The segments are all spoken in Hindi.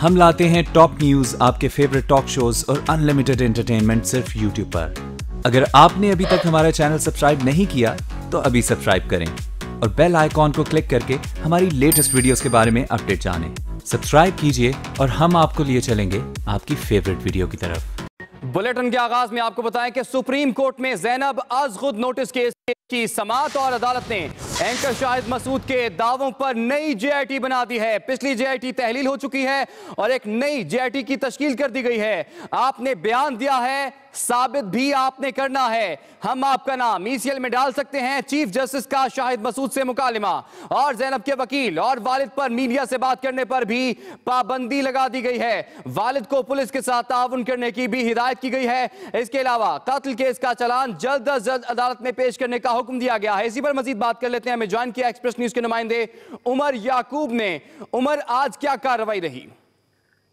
हम लाते हैं टॉप न्यूज, आपके फेवरेट टॉक शोज और अनलिमिटेड एंटरटेनमेंट सिर्फ यूट्यूब पर। अगर आपने अभी तक हमारा चैनल सब्सक्राइब नहीं किया तो अभी सब्सक्राइब करें और बेल आइकॉन को क्लिक करके हमारी लेटेस्ट वीडियोस के बारे में अपडेट जानें। सब्सक्राइब कीजिए और हम आपको लिए चलेंगे आपकी फेवरेट वीडियो की तरफ। बुलेटिन के आगाज में आपको बताएं कि सुप्रीम कोर्ट में ज़ैनब अज़-खुद नोटिस केस की समाअत और अदालत ने एंकर शाहिद मसूद के दावों पर नई जेआईटी बना दी है। पिछली जेआईटी तहलील हो चुकी है और एक नई जेआईटी की तश्कील कर दी गई है। आपने बयान दिया है, साबित भी आपने करना है। हम आपका नाम ईसीएल में डाल सकते हैं। चीफ जस्टिस का शाहिद मसूद से मुकालमा और ज़ैनब के वकील और वालिद पर मीडिया से बात करने पर भी पाबंदी लगा दी गई है। वालिद को पुलिस के साथ ताउन करने की भी हिदायत की गई है। इसके अलावा कत्ल केस का चालान जल्द अज जल्द अदालत में पेश करने का हुक्म दिया गया है। इसी पर मजीद बात कर लेते हैं। हमें ज्वाइन किया एक्सप्रेस न्यूज के नुमाइंदे उमर याकूब ने। उमर, आज क्या कार्रवाई रही?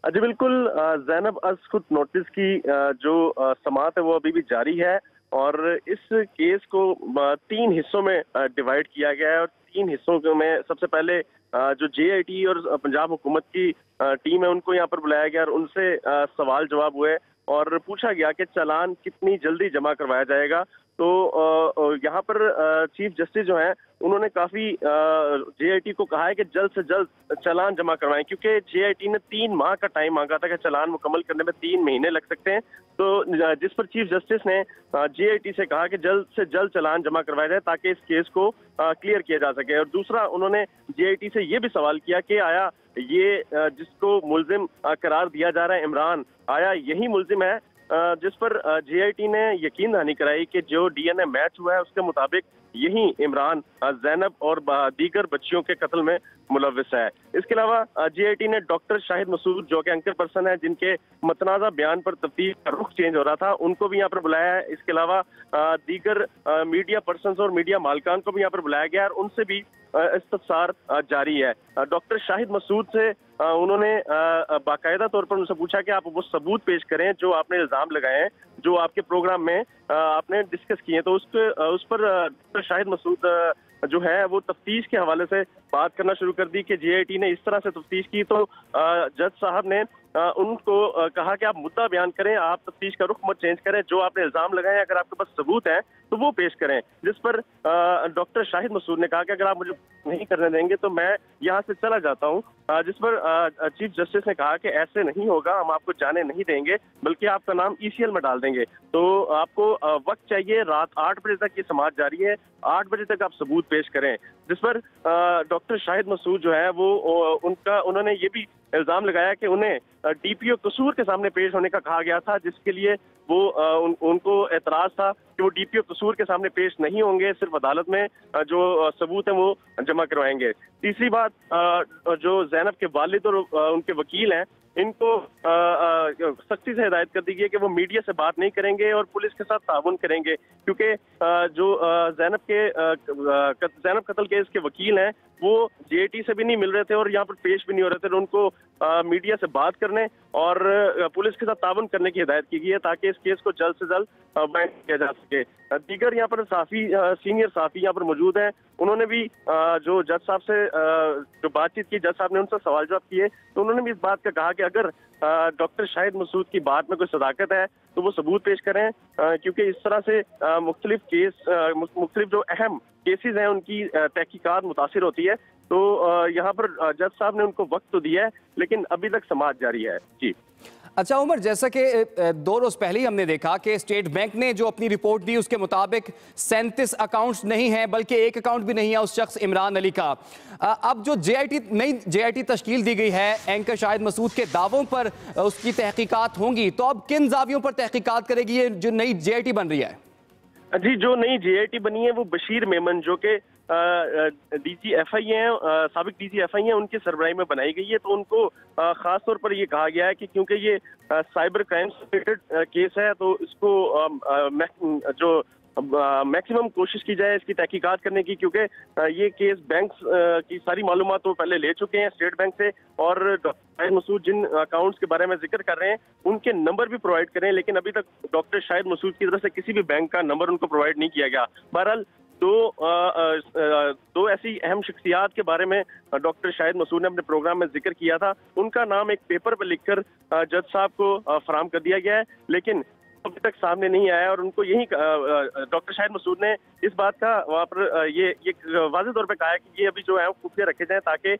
जी बिल्कुल, ज़ैनब अज़-खुद नोटिस की जो समाअत है वो अभी भी जारी है और इस केस को 3 हिस्सों में डिवाइड किया गया है और 3 हिस्सों में सबसे पहले जो जेआईटी और पंजाब हुकूमत की टीम है उनको यहाँ पर बुलाया गया और उनसे सवाल जवाब हुए और पूछा गया कि चालान कितनी जल्दी जमा करवाया जाएगा। तो यहाँ पर चीफ जस्टिस जो हैं उन्होंने काफी जेआईटी को कहा है कि जल्द से जल्द चालान जमा करवाएं, क्योंकि जेआईटी ने 3 माह का टाइम मांगा था कि चालान मुकम्मल करने में 3 महीने लग सकते हैं। तो जिस पर चीफ जस्टिस ने जेआईटी से कहा कि जल्द से जल्द चालान जमा करवाया जाए ताकि इस केस को क्लियर किया जा सके। और दूसरा, उन्होंने जेआईटी से ये भी सवाल किया कि आया ये जिसको मुल्जिम करार दिया जा रहा है इमरान, आया यही मुल्जिम है जिस पर जेआईटी ने यकीन दहानी कराई कि जो डीएनए मैच हुआ है उसके मुताबिक यही इमरान ज़ैनब और दीगर बच्चियों के कत्ल में मुलव्विस है। इसके अलावा जेआईटी ने डॉक्टर शाहिद मसूद जो कि एंकर पर्सन है जिनके मतनाज़ा बयान पर तफ्तीश का रुख चेंज हो रहा था, उनको भी यहाँ पर बुलाया है। इसके अलावा दीगर मीडिया पर्सन और मीडिया मालिकान को भी यहाँ पर बुलाया गया और उनसे भी इस्तफसार जारी है। डॉक्टर शाहिद मसूद से उन्होंने बाकायदा तौर पर उनसे पूछा कि आप वो सबूत पेश करें जो आपने इल्जाम लगाए हैं, जो आपके प्रोग्राम में आपने डिस्कस किए हैं। तो उस पर डॉक्टर शाहिद मसूद जो है वो तफ्तीश के हवाले से बात करना शुरू कर दी कि जेआईटी ने इस तरह से तफ्तीश की। तो जज साहब ने उनको कहा कि आप मुद्दा बयान करें, आप तफ्तीश का रुख मत चेंज करें, जो आपने इल्जाम लगाए हैं अगर आपके पास सबूत हैं तो वो पेश करें। जिस पर डॉक्टर शाहिद मसूद ने कहा कि अगर आप मुझे नहीं करने देंगे तो मैं यहाँ से चला जाता हूँ। जिस पर चीफ जस्टिस ने कहा कि ऐसे नहीं होगा, हम आपको जाने नहीं देंगे बल्कि आपका नाम ईसीएल में डाल देंगे। तो आपको वक्त चाहिए, रात 8 बजे तक ये समाअत जारी है, 8 बजे तक आप सबूत पेश करें। जिस पर डॉक्टर शाहिद मसूद जो है वो उन्होंने ये भी इल्जाम लगाया कि उन्हें डीपीओ कसूर के सामने पेश होने का कहा गया था, जिसके लिए वो उनको एतराज था कि वो डीपीओ कसूर के सामने पेश नहीं होंगे, सिर्फ अदालत में जो सबूत है वो जमा करवाएंगे। तीसरी बात, जो ज़ैनब के वालिद और उनके वकील हैं इनको सख्ती से हिदायत कर दी गई है कि वो मीडिया से बात नहीं करेंगे और पुलिस के साथ ताउन करेंगे, क्योंकि जो ज़ैनब कत्ल केस के वकील हैं वो जेआईटी से भी नहीं मिल रहे थे और यहाँ पर पेश भी नहीं हो रहे थे। तो उनको मीडिया से बात करने और पुलिस के साथ ताउन करने की हिदायत की गई है ताकि इस केस को जल्द से जल्द बयान किया जा सके। दीगर यहाँ पर सीनियर साफी यहाँ पर मौजूद हैं, उन्होंने भी जो जज साहब से जो बातचीत की, जज साहब ने उनसे सवाल जवाब किए तो उन्होंने भी इस बात का कहा कि अगर डॉक्टर शाहिद मसूद की बात में कोई सदाकत है तो वो सबूत पेश करें, क्योंकि इस तरह से मुख्तलिफ जो अहम केसेस हैं उनकी तहकीकात मुतासिर होती है। तो यहाँ पर जज साहब ने उनको वक्त तो दिया है लेकिन अभी तक समाअत जारी है। जी अच्छा उमर, जैसा कि 2 रोज पहले ही हमने देखा कि स्टेट बैंक ने जो अपनी रिपोर्ट दी उसके मुताबिक 37 अकाउंट्स नहीं हैं, बल्कि एक अकाउंट भी नहीं है उस शख्स इमरान अली का। अब जो नई जेआईटी तश्कील दी गई है एंकर शाहिद मसूद के दावों पर उसकी तहकीकात होंगी, तो अब किन जावियों पर तहकीकात करेगी ये जो नई जेआईटी बन रही है? जी, जो नई जेआईटी बनी है वो बशीर मेमन जो कि डीजीएफआई हैं, साबिक डीजीएफआई हैं, उनकी सरबराही में बनाई गई है। तो उनको खास तौर पर ये कहा गया है कि क्योंकि ये साइबर क्राइम रिलेटेड केस है तो इसको जो मैक्सिमम कोशिश की जाए इसकी तहकीकात करने की, क्योंकि ये केस बैंक की सारी मालूमात तो पहले ले चुके हैं स्टेट बैंक से और डॉक्टर शाहिद मसूद जिन अकाउंट्स के बारे में जिक्र कर रहे हैं उनके नंबर भी प्रोवाइड करें, लेकिन अभी तक डॉक्टर शाहिद मसूद की तरफ से किसी भी बैंक का नंबर उनको प्रोवाइड नहीं किया गया। बहरहाल दो ऐसी अहम शख्सियात के बारे में डॉक्टर शाहिद मसूद ने अपने प्रोग्राम में जिक्र किया था। उनका नाम एक पेपर पर लिखकर जज साहब को फराहम कर दिया गया है, लेकिन अभी तक सामने नहीं आया। और उनको यही डॉक्टर शाहिद मसूद ने इस बात का वहाँ पर ये वाज़ेह तौर पे कहा है कि ये अभी जो है खुफिया रखे जाएं, ताकि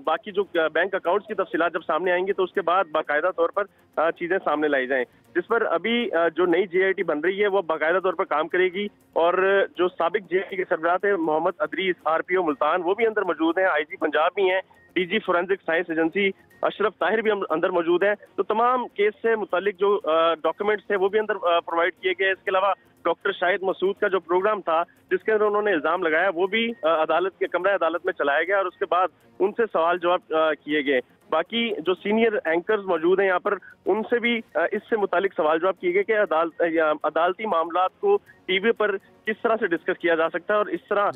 बाकी जो बैंक अकाउंट्स की तफसीलात जब सामने आएंगी तो उसके बाद बाकायदा तौर पर चीज़ें सामने लाई जाएं। जिस पर अभी जो नई JIT बन रही है वो बाकायदा तौर पर काम करेगी। और जो साबिक JIT के सरबराह थे मोहम्मद अदरीस, RPO मुल्तान, वो भी अंदर मौजूद हैं। IG पंजाब भी हैं, DG forensic science agency Ashraf Tahir भी अंदर मौजूद है। तो तमाम केस से मुतालिक जो डॉक्यूमेंट्स थे वो भी अंदर प्रोवाइड किए गए। इसके अलावा डॉक्टर शाहिद मसूद का जो प्रोग्राम था जिसके अंदर उन्होंने इल्जाम लगाया वो भी अदालत के कमरा अदालत में चलाया गया और उसके बाद उनसे सवाल जवाब किए गए। बाकी जो सीनियर एंकर्स मौजूद हैं यहाँ पर, उनसे भी इससे मुतालिक सवाल जवाब किए गए कि अदालती मामलात को टीवी पर किस तरह से डिस्कस किया जा सकता है और इस तरह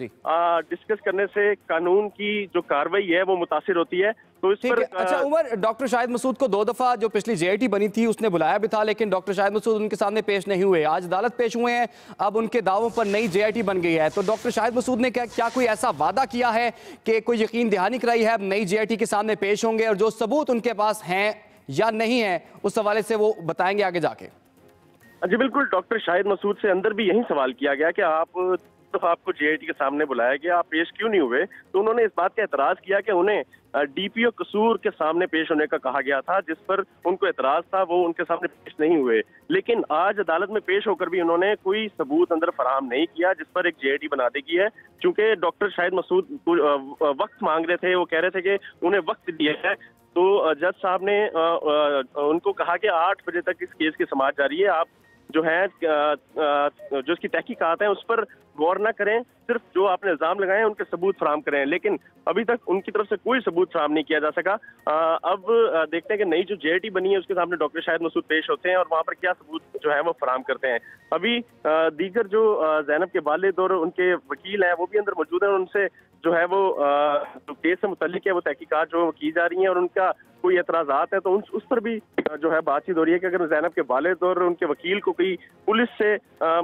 डिस्कस करने से कानून की जो कार्रवाई है वो मुतासिर होती है। तो इस पर अच्छा उमर, डॉक्टर शाहिद मसूद को 2 दफा जो पिछली JIT बनी थी उसने बुलाया भी था, लेकिन डॉक्टर शाहिद मसूद उनके सामने पेश नहीं हुए। आज अदालत पेश हुए हैं, अब उनके दावों पर नई JIT बन गई है। तो डॉक्टर शाहिद मसूद ने क्या कोई ऐसा वादा किया है कि कोई यकीन दहानी कराई है अब नई JIT के सामने पेश होंगे और जो सबूत उनके पास हैं या नहीं है उस हवाले से वो बताएंगे आगे जाके? जी बिल्कुल, डॉक्टर शाहिद मसूद से अंदर भी यही सवाल किया गया कि आपको JIT के सामने बुलाया गया, आप पेश क्यों नहीं हुए? तो उन्होंने इस बात का एतराज किया कि उन्हें DPO कसूर के सामने पेश होने का कहा गया था, जिस पर उनको एतराज था, वो उनके सामने पेश नहीं हुए। लेकिन आज अदालत में पेश होकर भी उन्होंने कोई सबूत अंदर फराहम नहीं किया, जिस पर एक JIT बना दी गई है। चूंकि डॉक्टर शाहिद मसूद वक्त मांग रहे थे, वो कह रहे थे कि उन्हें वक्त दिया है, तो जज साहब ने उनको कहा कि 8 बजे तक इस केस की समाअत जारी है, आप जो है जो इसकी तहकीकात है उस पर गौर न करें, सिर्फ जो आपने इल्जाम लगाए हैं उनके सबूत फराहम करें। लेकिन अभी तक उनकी तरफ से कोई सबूत फराहम नहीं किया जा सका। अब देखते हैं कि नई जो JIT बनी है उसके सामने डॉक्टर शाहिद मसूद पेश होते हैं और वहाँ पर क्या सबूत जो है वो फराहम करते हैं। अभी दीगर जो ज़ैनब के वालिद और उनके वकील हैं वो भी अंदर मौजूद हैं, उनसे जो है वो जो केस से मुतल्लिक है वो तहकीकात जो की जा रही हैं और उनका कोई एतराज़ात है तो उस पर भी जो है बातचीत हो रही है कि अगर ज़ैनब के वालिद और उनके वकील को कोई पुलिस से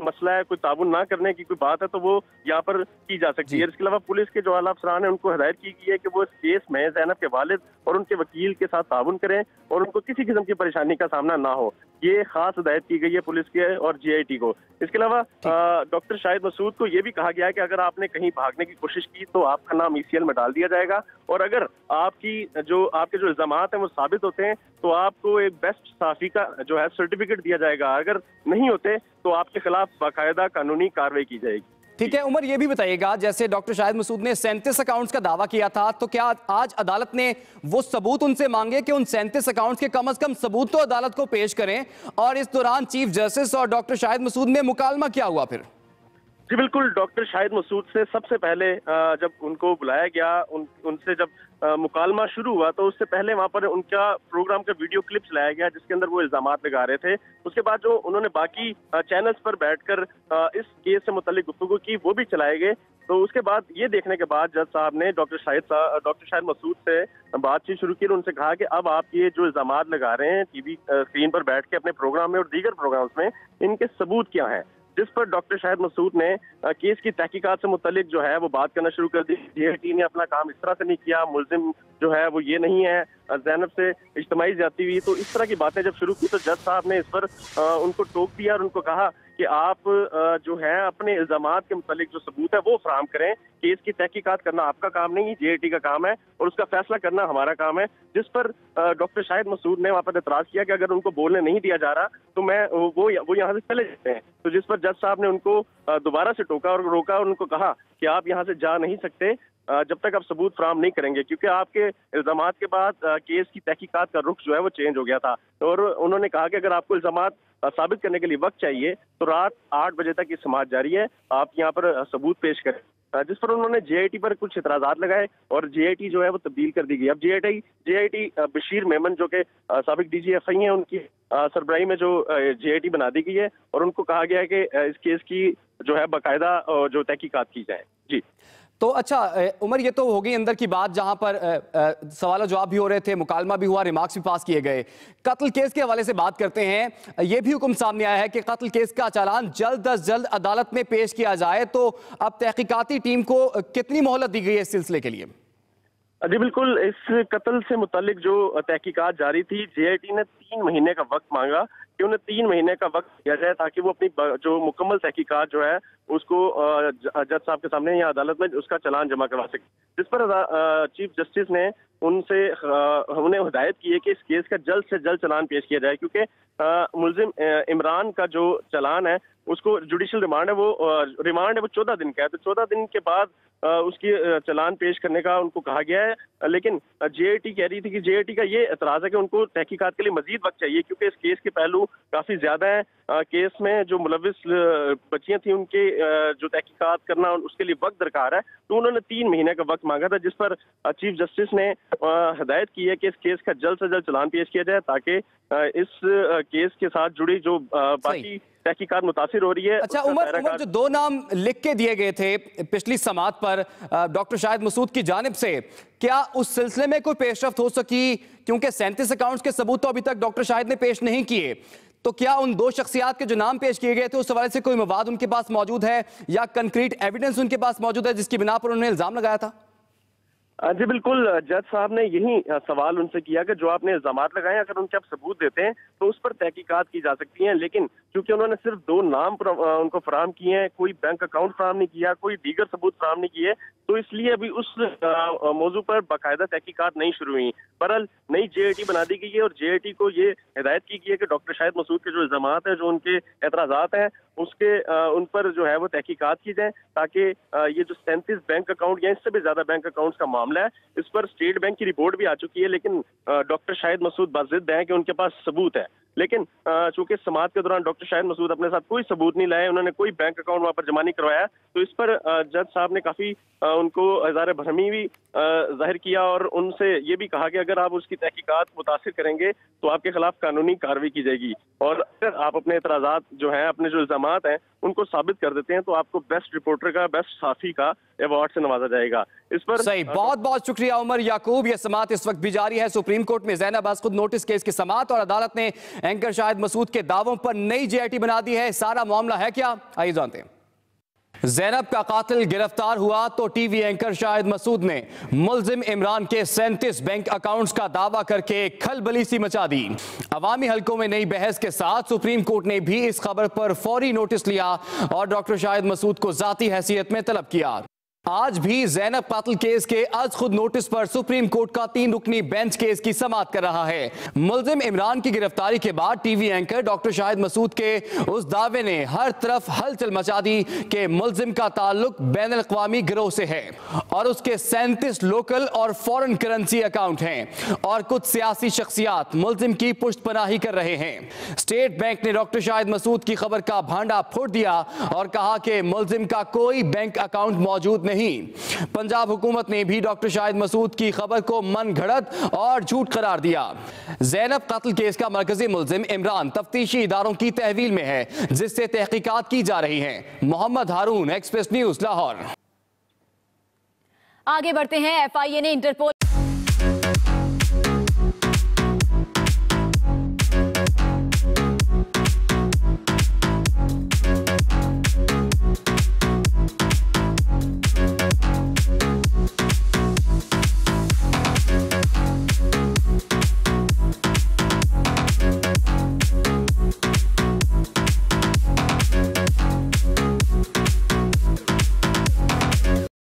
मसला है, कोई ताबुन ना करने की कोई बात है तो वो यहाँ पर की जा सकती है। इसके अलावा पुलिस के जो आला अफसरान है उनको हिदायत की गई है कि वो इस केस में ज़ैनब के वालिद और उनके वकील के साथ ताबुन करें और उनको किसी किस्म की परेशानी का सामना ना हो। ये खास हिदायत की गई है पुलिस के और JIT को। इसके अलावा डॉक्टर शाहिद मसूद को ये भी कहा गया है कि अगर आपने कहीं भागने की कोशिश की तो आपका नाम ECL में डाल दिया जाएगा और अगर आपके जो इल्जामात हैं वो साबित होते हैं तो आपको एक बेस्ट साफी का जो है सर्टिफिकेट दिया जाएगा, अगर नहीं होते तो आपके खिलाफ बाकायदा कानूनी कार्रवाई की जाएगी। ठीक है उमर, ये भी बताइएगा, जैसे डॉक्टर शाहिद मसूद ने 37 अकाउंट्स का दावा किया था, तो क्या आज अदालत ने वो सबूत उनसे मांगे कि उन 37 अकाउंट्स के कम से कम सबूत तो अदालत को पेश करें? और इस दौरान चीफ जस्टिस और डॉक्टर शाहिद मसूद में मुकालमा क्या हुआ फिर? जी बिल्कुल, डॉक्टर शाहिद मसूद से सबसे पहले जब उनको बुलाया गया, उनसे जब मुकालमा शुरू हुआ तो उससे पहले वहाँ पर उनका प्रोग्राम का वीडियो क्लिप्स लाया गया जिसके अंदर वो इल्जामात लगा रहे थे। उसके बाद जो उन्होंने बाकी चैनल्स पर बैठकर इस केस से मुतल्लिक गुफ्तगू की वो भी चलाए गए। तो उसके बाद ये देखने के बाद जज साहब ने डॉक्टर शाहिद मसूद से बातचीत शुरू की और उनसे कहा कि अब आप ये जो इल्जामात लगा रहे हैं टीवी स्क्रीन पर बैठ के अपने प्रोग्राम में और दीगर प्रोग्राम्स में, इनके सबूत क्या हैं? जिस पर डॉक्टर शाहिद मसूद ने केस की तहकीकात से मुतल्लिक जो है वो बात करना शुरू कर दी। JIT ने अपना काम इस तरह से नहीं किया, मुल्जिम जो है वो ये नहीं है, ज़ैनब से इज्तिमाई जाती हुई, तो इस तरह की बातें जब शुरू की तो जज साहब ने इस पर उनको टोक दिया और उनको कहा कि आप जो है अपने इल्जामात के मुतालिक जो सबूत है वो फराहम करें। केस की तहकीकात करना आपका काम नहीं, JIT का काम है और उसका फैसला करना हमारा काम है। जिस पर डॉक्टर शाहिद मसूद ने वहाँ पर एतराज किया कि अगर उनको बोलने नहीं दिया जा रहा तो वो यहाँ से चले जाते हैं। तो जिस पर जज साहब ने उनको दोबारा से टोका और रोका और उनको कहा कि आप यहाँ से जा नहीं सकते जब तक आप सबूत फराहम नहीं करेंगे, क्योंकि आपके इल्जामात के बाद केस की तहकीकात का रुख जो है वो चेंज हो गया था। और उन्होंने कहा कि अगर आपको इल्जामात साबित करने के लिए वक्त चाहिए तो रात 8 बजे तक ये समाअत जारी है, आप यहाँ पर सबूत पेश करें। जिस पर उन्होंने JIT पर कुछ एतराज़ात लगाए और JIT जो है वो तब्दील कर दी गई। अब JIT बशीर मेमन जो कि साबिक DGFI हैं, उनकी सरबराही में जो JIT बना दी गई है और उनको कहा गया है कि इस केस की जो है बाकायदा जो तहकीकात की जाए। जी तो अच्छा उमर, ये तो हो गई अंदर की बात जहां पर सवाल जवाब भी हो रहे थे, मुकालमा भी हुआ, रिमार्क्स भी पास किए गए। कत्ल केस के हवाले से बात करते हैं। ये भी हुक्म सामने आया है कि कत्ल केस का चालान जल्द अज जल्द अदालत में पेश किया जाए। तो अब तहकीकाती टीम को कितनी मोहलत दी गई है इस सिलसिले के लिए? जी बिल्कुल, इस कत्ल से मुतालिक जो तहकीकात जारी थी, जेआईटी ने 3 महीने का वक्त मांगा कि उन्हें 3 महीने का वक्त दिया जाए ताकि वो अपनी जो मुकम्मल तहकीकात जो है उसको जज साहब के सामने या अदालत में उसका चालान जमा करवा सके। जिस पर चीफ जस्टिस ने उनसे उन्हें हिदायत की है कि इस केस का जल्द से जल्द चालान पेश किया जाए, क्योंकि मुलजिम इमरान का जो चालान है उसको जुडिशल रिमांड है वो 14 दिन का है। तो 14 दिन के बाद उसकी चालान पेश करने का उनको कहा गया है, लेकिन जेआईटी कह रही थी कि जेआईटी का ये एतराज है कि उनको तहकीकात के लिए मजीद वक्त चाहिए, क्योंकि इस केस के पहलू काफी ज्यादा है। केस में जो मुलविस बच्चियां थी उनके जो तहकीकात करना उसके लिए वक्त दरकार है। तो उन्होंने 3 महीने का वक्त मांगा था, जिस पर चीफ जस्टिस ने हिदायत की है कि इस केस का जल्द से जल्द चालान पेश किया जाए ताकि इस केस के साथ जुड़ी जो बाकी तहकीकात मुतासिर हो रही है। अच्छा उमर, जो 2 नाम लिख के दिए गए थे पिछली समात पर डॉक्टर शाहिद मसूद की जानिब से, क्या उस सिलसिले में कोई पेशरफ्त हो सकी? क्योंकि 37 अकाउंट्स के सबूत तो अभी तक डॉक्टर शाहिद ने पेश नहीं किए। तो क्या उन 2 शख्सियात के जो नाम पेश किए गए थे उस हवाले से कोई मवाद उनके पास मौजूद है या कंक्रीट एविडेंस उनके पास मौजूद है जिसकी बिना पर उन्होंने इल्जाम लगाया था? जी बिल्कुल, जज साहब ने यही सवाल उनसे किया कि जो आपने इल्जाम लगाए अगर उनके आप सबूत देते हैं तो उस पर तहकीकात की जा सकती है, लेकिन क्योंकि उन्होंने सिर्फ 2 नाम उनको फराहम किए हैं, कोई बैंक अकाउंट फराहम नहीं किया, कोई दीगर सबूत फराहम नहीं किए, तो इसलिए अभी उस मौजू पर बाकायदा तहकीकात नहीं शुरू हुई। बहरहाल नई जेआईटी बना दी गई है और जेआईटी को ये हिदायत की गई है कि डॉक्टर शाहिद मसूद के जो इल्जामात हैं, जो उनके एतराजात हैं, उसके उन पर जो है वो तहकीकात की जाए ताकि ये जो 37 बैंक अकाउंट या इससे भी ज्यादा बैंक अकाउंट्स का मामला है, इस पर स्टेट बैंक की रिपोर्ट भी आ चुकी है, लेकिन डॉक्टर शाहिद मसूद बाजिद हैं कि उनके पास सबूत है। लेकिन चूंकि समात के दौरान डॉक्टर शाहिद मसूद अपने साथ कोई सबूत नहीं लाए, उन्होंने कोई बैंक अकाउंट वहां पर जमा नहीं करवाया, तो इस पर जज साहब ने काफी उनको इज़हार भरमी भी जाहिर किया और उनसे ये भी कहा कि अगर आप उसकी तहकीकात मुतासिर करेंगे तो आपके खिलाफ कानूनी कार्रवाई की जाएगी, और अगर आप अपने एतराजात जो हैं, अपने जो इल्जामात हैं उनको साबित कर देते हैं तो आपको बेस्ट रिपोर्टर का, बेस्ट साफी का अवार्ड से नवाजा जाएगा। इस पर सही, बहुत बहुत शुक्रिया उमर याकूब। यह समात इस वक्त भी जारी है। सुप्रीम कोर्ट में ज़ैनब अज़खुद नोटिस केस की समात और अदालत ने एंकर शाहिद मसूद के दावों पर नई जेआईटी बना दी है। सारा मामला है क्या, आइए जानते हैं। ज़ैनब का कातिल गिरफ्तार हुआ तो टीवी एंकर शाहिद मसूद ने मुलजिम इमरान के 37 बैंक अकाउंट्स का दावा करके खलबली सी मचा दी। अवामी हलकों में नई बहस के साथ सुप्रीम कोर्ट ने भी इस खबर पर फौरी नोटिस लिया और डॉक्टर शाहिद मसूद को जाती हैसियत में तलब किया। आज भी ज़ैनब कातिल केस के अज़खुद नोटिस पर सुप्रीम कोर्ट का 3 रुकनी बेंच केस की समाअत कर रहा है। मुलजिम इमरान की गिरफ्तारी के बाद TV anchor doctor Shahid Masood के उस दावे ने हर तरफ हलचल मचा दी कि मुलजिम का ताल्लुक बैन अल-अक़वामी गिरोह से है और उसके 37 लोकल और फॉरेन करेंसी अकाउंट हैं और कुछ सियासी शख्सियात मुलजिम की पुष्टपनाही कर रहे हैं। स्टेट बैंक ने डॉक्टर शाहिद मसूद की खबर का भांडा फोड़ दिया और कहा कि मुलजिम का कोई बैंक अकाउंट मौजूद नहीं। पंजाब हुकूमत ने भी डॉक्टर शाहिद मसूद की खबर को मन घड़त और झूठ करार दिया। ज़ैनब कत्ल केस का मरकजी मुलजिम इमरान तफ्तीशी इदारों की तहवील में है, जिससे तहकीकात की जा रही है। मोहम्मद हारून, एक्सप्रेस न्यूज, लाहौर। आगे बढ़ते हैं। FIA ने इंटरपोल